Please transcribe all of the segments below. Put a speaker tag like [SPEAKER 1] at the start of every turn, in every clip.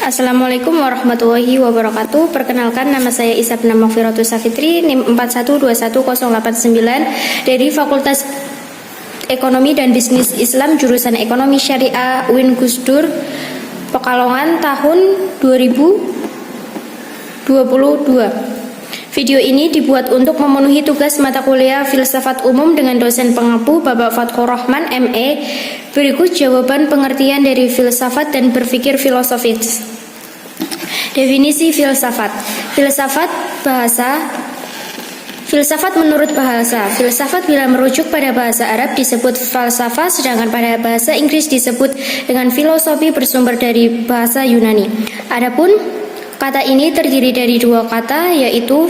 [SPEAKER 1] Assalamualaikum warahmatullahi wabarakatuh. Perkenalkan, nama saya Isabna Maghfiratus Safitri, NIM 4121089 dari Fakultas Ekonomi dan Bisnis Islam jurusan Ekonomi Syariah UIN Gusdur, Pekalongan, tahun 2022. Video ini dibuat untuk memenuhi tugas mata kuliah Filsafat Umum dengan dosen pengampu Bapak Fathur Rahman, ME. Berikut jawaban pengertian dari filsafat dan berpikir filosofis. Definisi filsafat. Filsafat menurut bahasa. Filsafat bila merujuk pada bahasa Arab disebut falsafah, sedangkan pada bahasa Inggris disebut dengan filosofi bersumber dari bahasa Yunani. Adapun kata ini terdiri dari dua kata, yaitu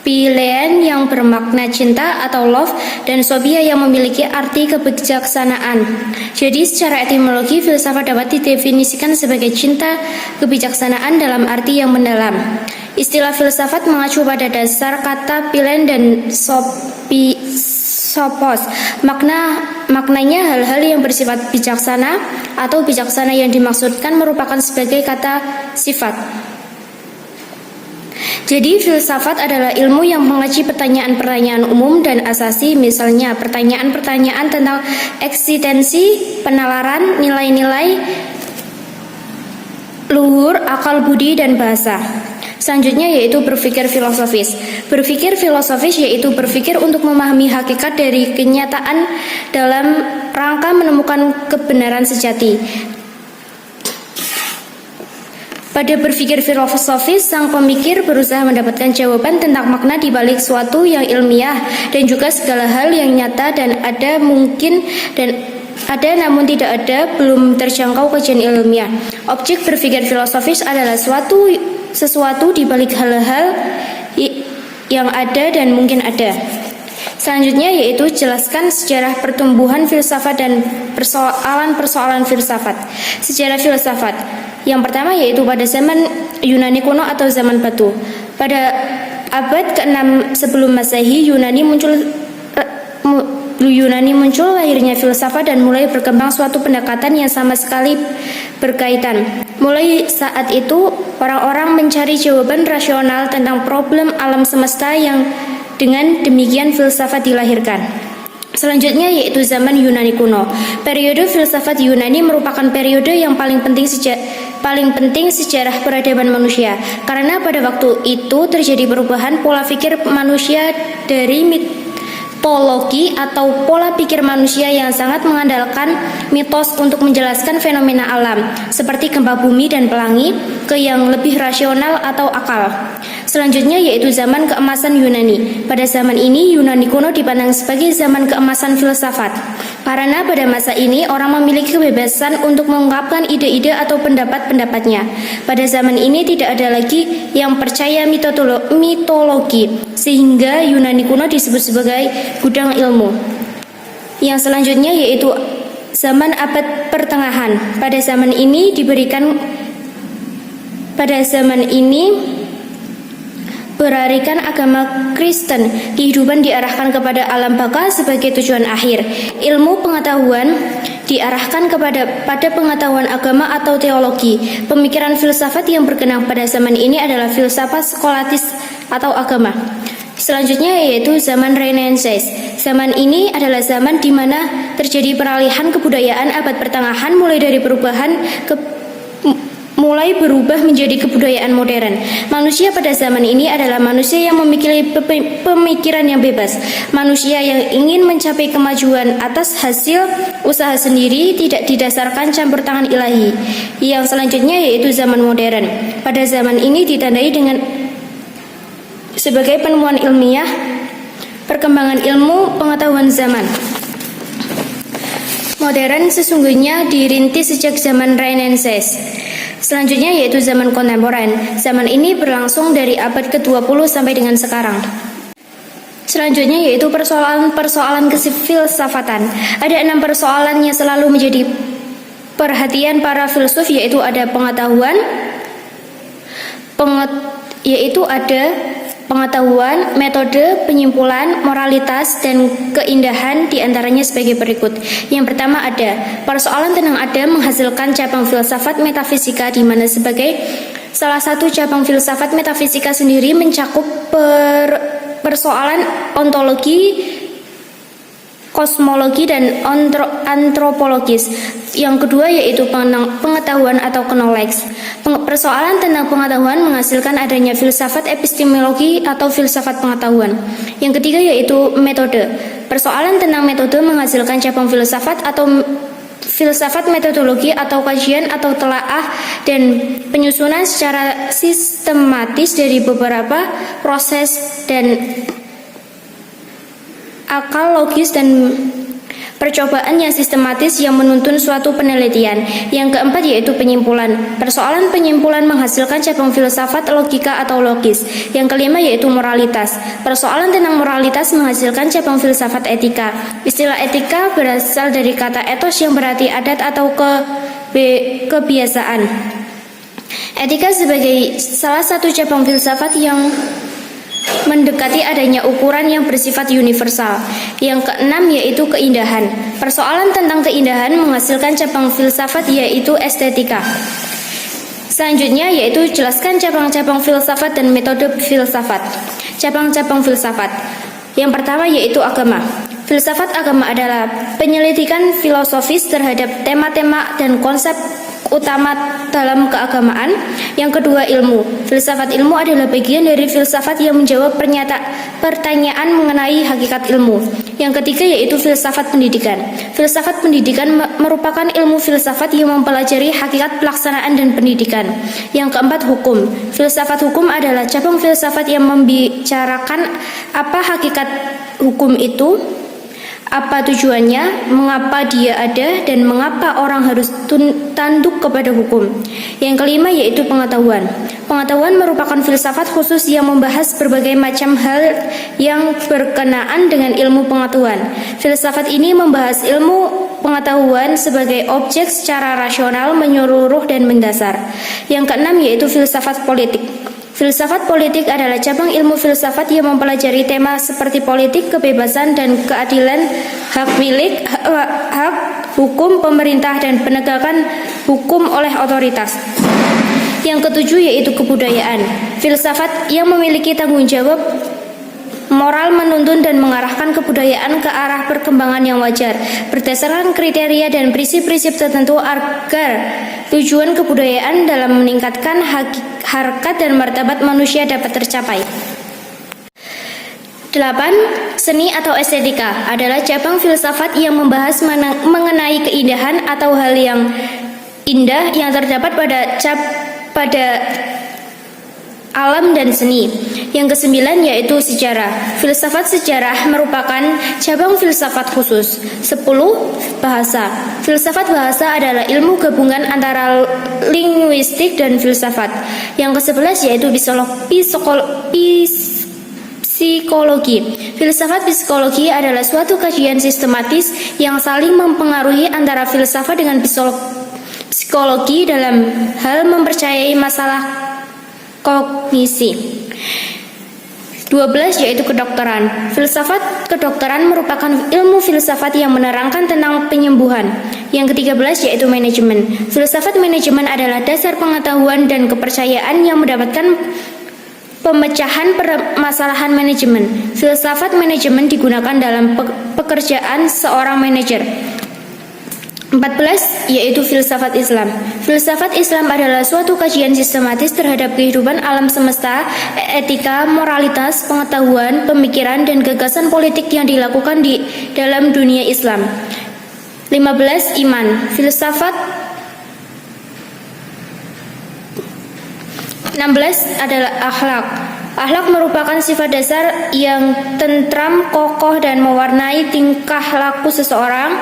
[SPEAKER 1] philein yang bermakna cinta atau love, dan sophia yang memiliki arti kebijaksanaan. Jadi secara etimologi, filsafat dapat didefinisikan sebagai cinta kebijaksanaan dalam arti yang mendalam. Istilah filsafat mengacu pada dasar kata philein dan sophos. Maknanya hal-hal yang bersifat bijaksana atau bijaksana yang dimaksudkan merupakan sebagai kata sifat. Jadi filsafat adalah ilmu yang mengaji pertanyaan-pertanyaan umum dan asasi, misalnya pertanyaan-pertanyaan tentang eksistensi, penalaran, nilai-nilai luhur, akal budi, dan bahasa. Selanjutnya yaitu berpikir filosofis. Berpikir filosofis yaitu berpikir untuk memahami hakikat dari kenyataan dalam rangka menemukan kebenaran sejati. Pada berpikir filosofis, sang pemikir berusaha mendapatkan jawaban tentang makna di balik suatu yang ilmiah dan juga segala hal yang nyata dan ada mungkin dan ada namun tidak ada, belum terjangkau kajian ilmiah. Objek berpikir filosofis adalah sesuatu di balik hal-hal yang ada dan mungkin ada. Selanjutnya yaitu jelaskan sejarah pertumbuhan filsafat dan persoalan-persoalan filsafat. Sejarah filsafat. Yang pertama yaitu pada zaman Yunani kuno atau zaman batu. Pada abad ke-6 sebelum Masehi, Yunani muncul lahirnya filsafat dan mulai berkembang suatu pendekatan yang sama sekali berkaitan. Mulai saat itu, orang-orang mencari jawaban rasional tentang problem alam semesta yang dengan demikian filsafat dilahirkan. Selanjutnya yaitu zaman Yunani kuno. Periode filsafat Yunani merupakan periode yang paling penting sejarah peradaban manusia, karena pada waktu itu terjadi perubahan pola pikir manusia dari mitologi atau pola pikir manusia yang sangat mengandalkan mitos untuk menjelaskan fenomena alam seperti gempa bumi dan pelangi ke yang lebih rasional atau akal. Selanjutnya yaitu zaman keemasan Yunani. Pada zaman ini Yunani kuno dipandang sebagai zaman keemasan filsafat, karena pada masa ini orang memiliki kebebasan untuk mengungkapkan ide-ide atau pendapat-pendapatnya. Pada zaman ini tidak ada lagi yang percaya mitologi, sehingga Yunani kuno disebut sebagai gudang ilmu. Yang selanjutnya yaitu zaman abad pertengahan. Pada zaman ini berarikan agama Kristen. Kehidupan diarahkan kepada alam baka sebagai tujuan akhir. Ilmu pengetahuan diarahkan pada pengetahuan agama atau teologi. Pemikiran filsafat yang berkembang pada zaman ini adalah filsafat skolatis atau agama. Selanjutnya yaitu zaman Renaissance. Zaman ini adalah zaman di mana terjadi peralihan kebudayaan abad pertengahan mulai berubah menjadi kebudayaan modern. Manusia pada zaman ini adalah manusia yang memiliki pemikiran yang bebas. Manusia yang ingin mencapai kemajuan atas hasil usaha sendiri, tidak didasarkan campur tangan ilahi. Yang selanjutnya yaitu zaman modern. Pada zaman ini ditandai dengan sebagai penemuan ilmiah, perkembangan ilmu pengetahuan zaman modern sesungguhnya dirintis sejak zaman Renaissance. Selanjutnya yaitu zaman kontemporer. Zaman ini berlangsung dari abad ke-20 sampai dengan sekarang. Selanjutnya yaitu persoalan-persoalan kefilsafatan. Ada 6 persoalan yang selalu menjadi perhatian para filsuf, yaitu ada pengetahuan, yaitu ada pengetahuan, metode, penyimpulan, moralitas, dan keindahan diantaranya sebagai berikut. Yang pertama ada persoalan tentang ada menghasilkan cabang filsafat metafisika, di mana sebagai salah satu cabang filsafat metafisika sendiri mencakup persoalan ontologi, kosmologi, dan antropologis. Yang kedua yaitu pengetahuan atau knowledge. Persoalan tentang pengetahuan menghasilkan adanya filsafat epistemologi atau filsafat pengetahuan. Yang ketiga yaitu metode. Persoalan tentang metode menghasilkan cabang filsafat atau filsafat metodologi atau kajian atau telaah dan penyusunan secara sistematis dari beberapa proses dan akal logis dan percobaan yang sistematis yang menuntun suatu penelitian. Yang keempat yaitu penyimpulan. Persoalan penyimpulan menghasilkan cabang filsafat logika atau logis. Yang kelima yaitu moralitas. Persoalan tentang moralitas menghasilkan cabang filsafat etika. Istilah etika berasal dari kata etos yang berarti adat atau kebiasaan. Etika sebagai salah satu cabang filsafat yang mendekati adanya ukuran yang bersifat universal. Yang keenam yaitu keindahan. Persoalan tentang keindahan menghasilkan cabang filsafat yaitu estetika. Selanjutnya yaitu jelaskan cabang-cabang filsafat dan metode filsafat. Cabang-cabang filsafat. Yang pertama yaitu agama. Filsafat agama adalah penyelidikan filosofis terhadap tema-tema dan konsep utama dalam keagamaan. Yang kedua ilmu. Filsafat ilmu adalah bagian dari filsafat yang menjawab pertanyaan mengenai hakikat ilmu. Yang ketiga yaitu filsafat pendidikan. Filsafat pendidikan merupakan ilmu filsafat yang mempelajari hakikat pelaksanaan dan pendidikan. Yang keempat hukum. Filsafat hukum adalah cabang filsafat yang membicarakan apa hakikat hukum itu, apa tujuannya, mengapa dia ada, dan mengapa orang harus tunduk kepada hukum. Yang kelima yaitu pengetahuan. Pengetahuan merupakan filsafat khusus yang membahas berbagai macam hal yang berkenaan dengan ilmu pengetahuan. Filsafat ini membahas ilmu pengetahuan sebagai objek secara rasional, menyeluruh, dan mendasar. Yang keenam yaitu filsafat politik. Filsafat politik adalah cabang ilmu filsafat yang mempelajari tema seperti politik, kebebasan dan keadilan, hak milik, hak hukum pemerintah, dan penegakan hukum oleh otoritas. Yang ketujuh yaitu kebudayaan. Filsafat yang memiliki tanggung jawab moral menuntun dan mengarahkan kebudayaan ke arah perkembangan yang wajar berdasarkan kriteria dan prinsip-prinsip tertentu agar tujuan kebudayaan dalam meningkatkan harkat dan martabat manusia dapat tercapai. 8. Seni atau estetika adalah cabang filsafat yang membahas mengenai keindahan atau hal yang indah yang terdapat pada alam dan seni. Yang kesembilan yaitu sejarah. Filsafat sejarah merupakan cabang filsafat khusus. 10. Bahasa. Filsafat bahasa adalah ilmu gabungan antara linguistik dan filsafat. Yang ke-11 yaitu psikologi. Filsafat psikologi adalah suatu kajian sistematis yang saling mempengaruhi antara filsafat dengan psikologi dalam hal mempercayai masalah kognisi. 12 yaitu kedokteran. Filsafat kedokteran merupakan ilmu filsafat yang menerangkan tentang penyembuhan. Yang ke-13 yaitu manajemen. Filsafat manajemen adalah dasar pengetahuan dan kepercayaan yang mendapatkan pemecahan permasalahan manajemen. Filsafat manajemen digunakan dalam pekerjaan seorang manajer. 14 yaitu filsafat Islam. Filsafat Islam adalah suatu kajian sistematis terhadap kehidupan alam semesta, etika, moralitas, pengetahuan, pemikiran, dan gagasan politik yang dilakukan di dalam dunia Islam. 15 iman. Filsafat 16 adalah akhlak. Akhlak merupakan sifat dasar yang tentram, kokoh, dan mewarnai tingkah laku seseorang.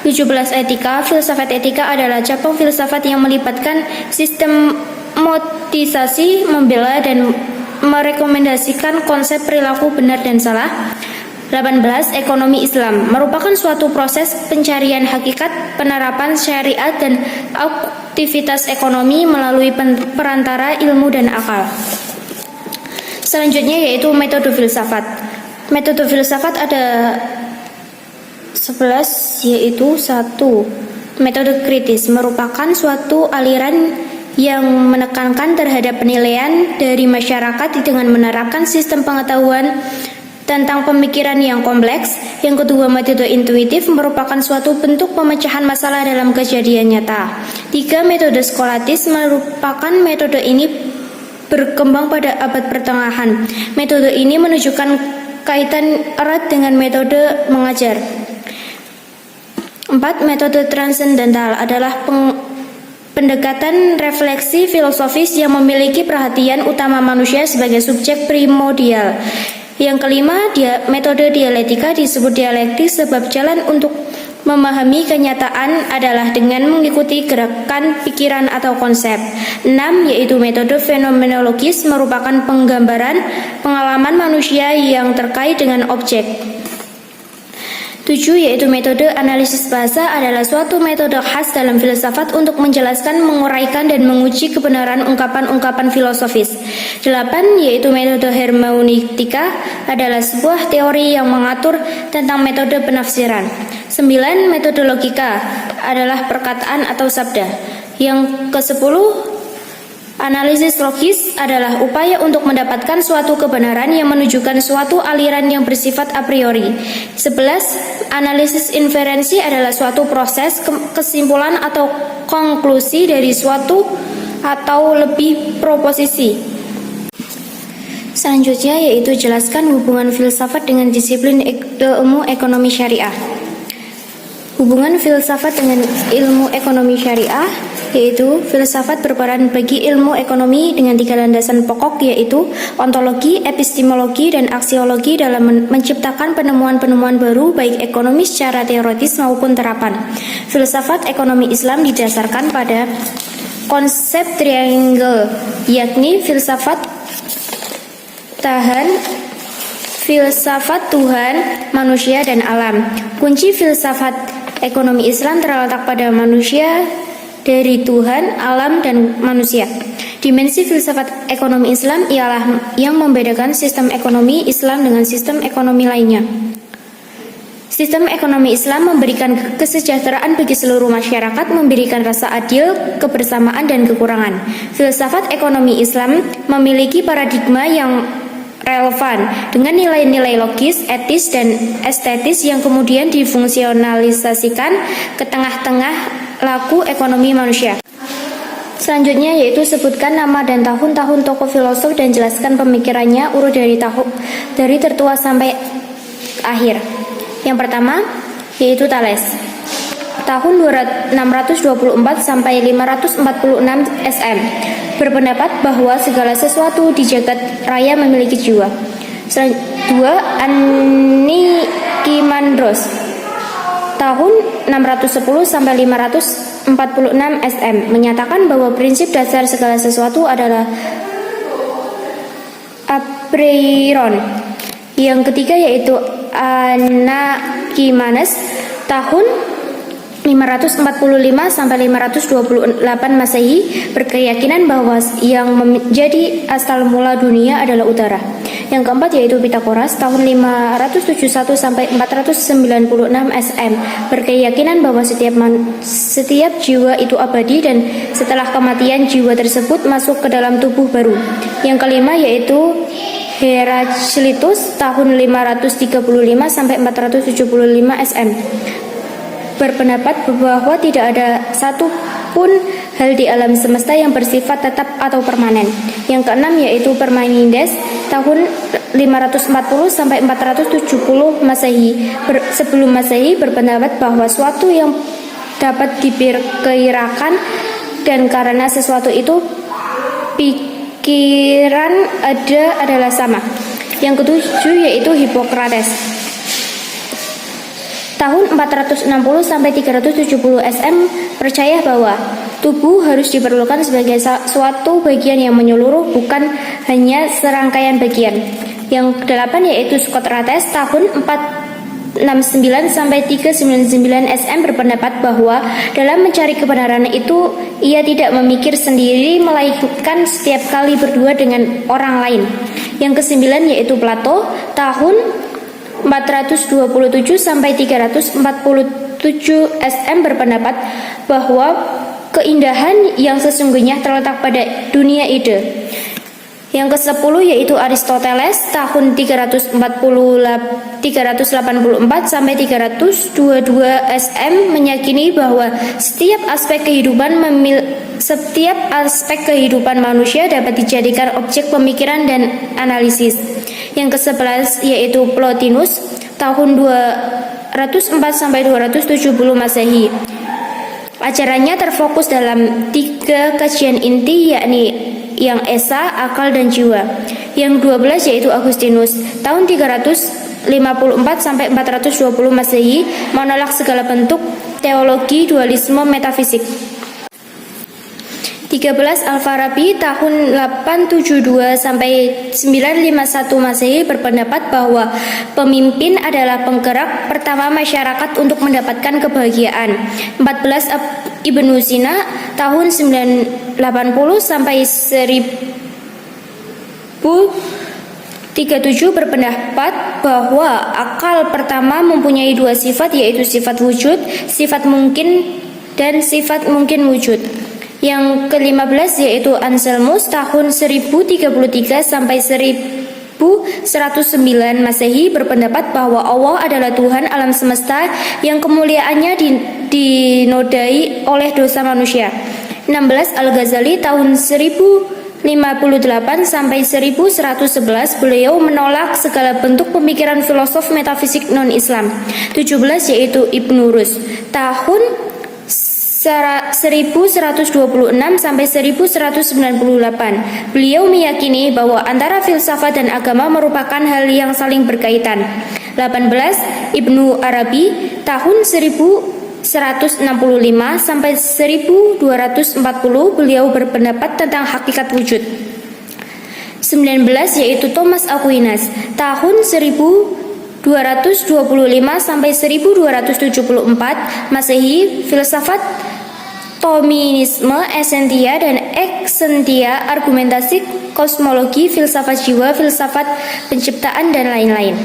[SPEAKER 1] 17 etika. Filsafat etika adalah cabang filsafat yang melibatkan sistematisasi, membela, dan merekomendasikan konsep perilaku benar dan salah. 18 ekonomi Islam merupakan suatu proses pencarian hakikat, penerapan syariat, dan aktivitas ekonomi melalui perantara ilmu dan akal. Selanjutnya yaitu metode filsafat. Metode filsafat ada 11, yaitu 1. Metode kritis merupakan suatu aliran yang menekankan terhadap penilaian dari masyarakat dengan menerapkan sistem pengetahuan tentang pemikiran yang kompleks. Yang kedua, metode intuitif merupakan suatu bentuk pemecahan masalah dalam kejadian nyata. 3. Metode skolatis merupakan metode ini berkembang pada abad pertengahan. Metode ini menunjukkan kaitan erat dengan metode mengajar. 4. Metode transendental adalah pendekatan refleksi filosofis yang memiliki perhatian utama manusia sebagai subjek primordial. Yang kelima, metode dialektika disebut dialektik sebab jalan untuk memahami kenyataan adalah dengan mengikuti gerakan pikiran atau konsep. 6. Yaitu metode fenomenologis merupakan penggambaran pengalaman manusia yang terkait dengan objek. 7. Yaitu metode analisis bahasa adalah suatu metode khas dalam filsafat untuk menjelaskan, menguraikan, dan menguji kebenaran ungkapan-ungkapan filosofis. 8. Yaitu metode hermeneutika adalah sebuah teori yang mengatur tentang metode penafsiran. 9. Metode logika adalah perkataan atau sabda. Yang ke-10, analisis logis adalah upaya untuk mendapatkan suatu kebenaran yang menunjukkan suatu aliran yang bersifat a priori. 11. Analisis inferensi adalah suatu proses kesimpulan atau konklusi dari suatu atau lebih proposisi. Selanjutnya yaitu jelaskan hubungan filsafat dengan disiplin ilmu ekonomi syariah. Hubungan filsafat dengan ilmu ekonomi syariah yaitu filsafat berperan bagi ilmu ekonomi dengan 3 landasan pokok, yaitu ontologi, epistemologi, dan aksiologi dalam menciptakan penemuan-penemuan baru baik ekonomi secara teoritis maupun terapan. Filsafat ekonomi Islam didasarkan pada konsep triangle, yakni filsafat Tuhan, manusia, dan alam. Kunci filsafat ekonomi Islam terletak pada manusia dari Tuhan, alam, dan manusia. Dimensi filsafat ekonomi Islam ialah yang membedakan sistem ekonomi Islam dengan sistem ekonomi lainnya. Sistem ekonomi Islam memberikan kesejahteraan bagi seluruh masyarakat, memberikan rasa adil, kebersamaan, dan kekurangan. Filsafat ekonomi Islam memiliki paradigma yang relevan dengan nilai-nilai logis, etis, dan estetis yang kemudian difungsionalisasikan ke tengah-tengah laku ekonomi manusia. Selanjutnya yaitu sebutkan nama dan tahun-tahun tokoh filosof dan jelaskan pemikirannya urut dari tertua sampai akhir. Yang pertama yaitu Thales. Tahun 624 sampai 546 SM berpendapat bahwa segala sesuatu di jagat raya memiliki jiwa. 2. Anikimandros tahun 610 sampai 546 SM menyatakan bahwa prinsip dasar segala sesuatu adalah apreiron. Yang ketiga yaitu Anaximenes tahun 545 sampai 528 Masehi berkeyakinan bahwa yang menjadi asal mula dunia adalah udara. Yang keempat yaitu Pitagoras tahun 571 sampai 496 SM berkeyakinan bahwa setiap jiwa itu abadi dan setelah kematian jiwa tersebut masuk ke dalam tubuh baru. Yang kelima yaitu Heraklitus tahun 535 sampai 475 SM berpendapat bahwa tidak ada satu pun hal di alam semesta yang bersifat tetap atau permanen. Yang keenam yaitu Parmenides tahun 540 sampai 470 Masehi sebelum Masehi berpendapat bahwa suatu yang dapat diperkirakan dan karena sesuatu itu pikiran adalah sama. Yang ketujuh yaitu Hippocrates tahun 460 sampai 370 SM percaya bahwa tubuh harus diperlukan sebagai suatu bagian yang menyeluruh, bukan hanya serangkaian bagian. Yang kedelapan yaitu Socrates tahun 369 sampai 399 SM berpendapat bahwa dalam mencari kebenaran itu ia tidak memikir sendiri melainkan setiap kali berdua dengan orang lain. Yang kesembilan yaitu Plato tahun 427 sampai 347 SM berpendapat bahwa keindahan yang sesungguhnya terletak pada dunia ide. Yang ke-10 yaitu Aristoteles tahun 384 sampai 322 SM meyakini bahwa setiap aspek kehidupan manusia dapat dijadikan objek pemikiran dan analisis. Yang ke-11 yaitu Plotinus tahun 204 sampai 270 Masehi. Ajarannya terfokus dalam 3 kajian inti, yakni yang esa, akal, dan jiwa. Yang 12 yaitu Agustinus tahun 354 sampai 420 Masehi menolak segala bentuk teologi dualisme metafisik. 13 Al-Farabi tahun 872 sampai 951 Masehi berpendapat bahwa pemimpin adalah penggerak pertama masyarakat untuk mendapatkan kebahagiaan. 14 Ibnu Sina tahun 980 sampai 1037 berpendapat bahwa akal pertama mempunyai 2 sifat, yaitu sifat wujud, sifat mungkin, dan sifat mungkin wujud. Yang ke-15 yaitu Anselmus tahun 1033 sampai 1109 Masehi berpendapat bahwa Allah adalah Tuhan alam semesta yang kemuliaannya dinodai oleh dosa manusia. 16 Al-Ghazali tahun 1058 sampai 1111 beliau menolak segala bentuk pemikiran filosof metafisik non-Islam. 17 yaitu Ibnu Rus tahun 1126 sampai 1198. Beliau meyakini bahwa antara filsafat dan agama merupakan hal yang saling berkaitan. 18 Ibnu Arabi tahun 1165 sampai 1240 beliau berpendapat tentang hakikat wujud. 19 yaitu Thomas Aquinas tahun 1225 sampai 1274 Masehi. Filsafat Thomisme, esentia dan eksentia, argumentasi, kosmologi, filsafat jiwa, filsafat penciptaan, dan lain-lain.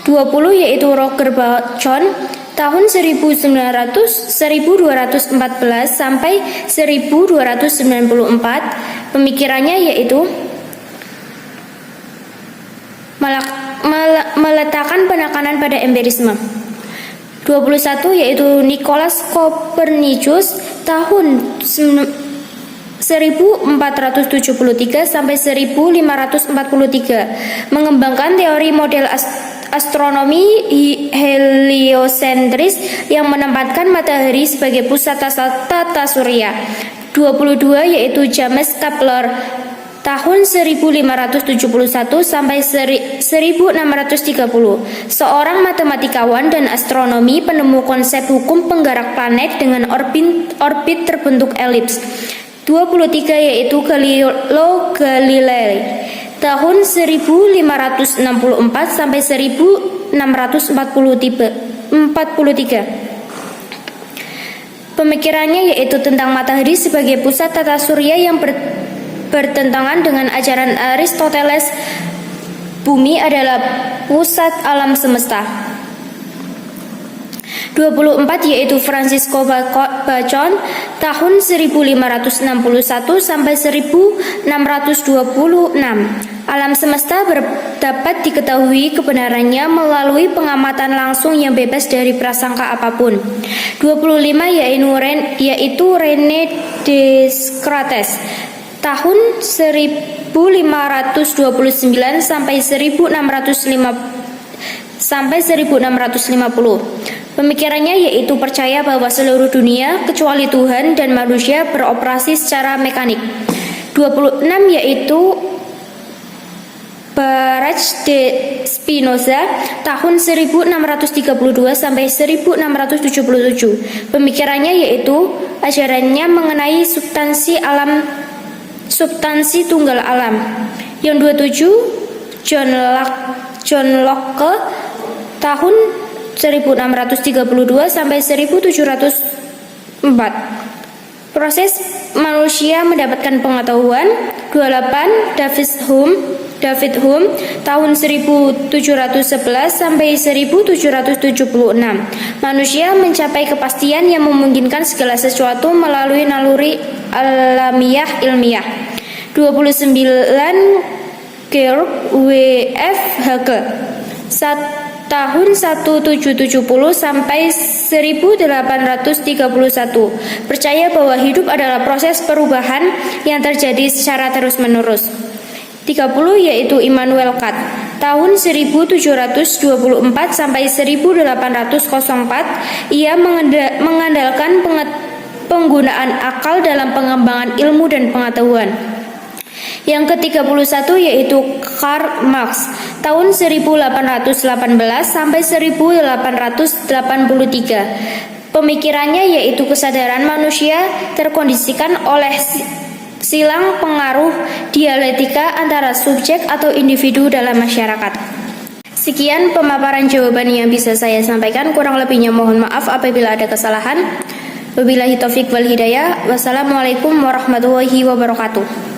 [SPEAKER 1] 20 yaitu Roger Bacon tahun 1214 sampai 1294. Pemikirannya yaitu meletakkan penekanan pada empirisme. 21 yaitu Nicholas Copernicus tahun 1473 sampai 1543 mengembangkan teori model astronomi heliosentris yang menempatkan matahari sebagai pusat tata surya. 22 yaitu James Kepler tahun 1571 sampai 1630, seorang matematikawan dan astronomi penemu konsep hukum penggerak planet dengan orbit terbentuk elips. 23 yaitu Galileo Galilei tahun 1564 sampai 1643. Pemikirannya yaitu tentang matahari sebagai pusat tata surya yang bertentangan dengan ajaran Aristoteles. Bumi adalah pusat alam semesta. 24 yaitu Francisco Bacon tahun 1561 sampai 1626. Alam semesta dapat diketahui kebenarannya melalui pengamatan langsung yang bebas dari prasangka apapun. 25 yaitu René Descartes tahun 1529 sampai 1650. Pemikirannya yaitu percaya bahwa seluruh dunia kecuali Tuhan dan manusia beroperasi secara mekanik. 26 yaitu Baruch de Spinoza tahun 1632 sampai 1677. Pemikirannya yaitu ajarannya mengenai substansi tunggal alam. Yang 27 John Locke tahun 1632 sampai 1704. Proses manusia mendapatkan pengetahuan. 28 David Hume tahun 1711 sampai 1776. Manusia mencapai kepastian yang memungkinkan segala sesuatu melalui naluri alamiah ilmiah. 29 Georg W.F. Hegel tahun 1770 sampai 1831 percaya bahwa hidup adalah proses perubahan yang terjadi secara terus-menerus. 30 yaitu Immanuel Kant tahun 1724 sampai 1804. Ia mengandalkan penggunaan akal dalam pengembangan ilmu dan pengetahuan. Yang ke-31 yaitu Karl Marx tahun 1818 sampai 1883. Pemikirannya yaitu kesadaran manusia terkondisikan oleh silang pengaruh dialektika antara subjek atau individu dalam masyarakat. Sekian pemaparan jawaban yang bisa saya sampaikan, kurang lebihnya mohon maaf apabila ada kesalahan. Wabillahi taufik wal hidayah. Wassalamualaikum warahmatullahi wabarakatuh.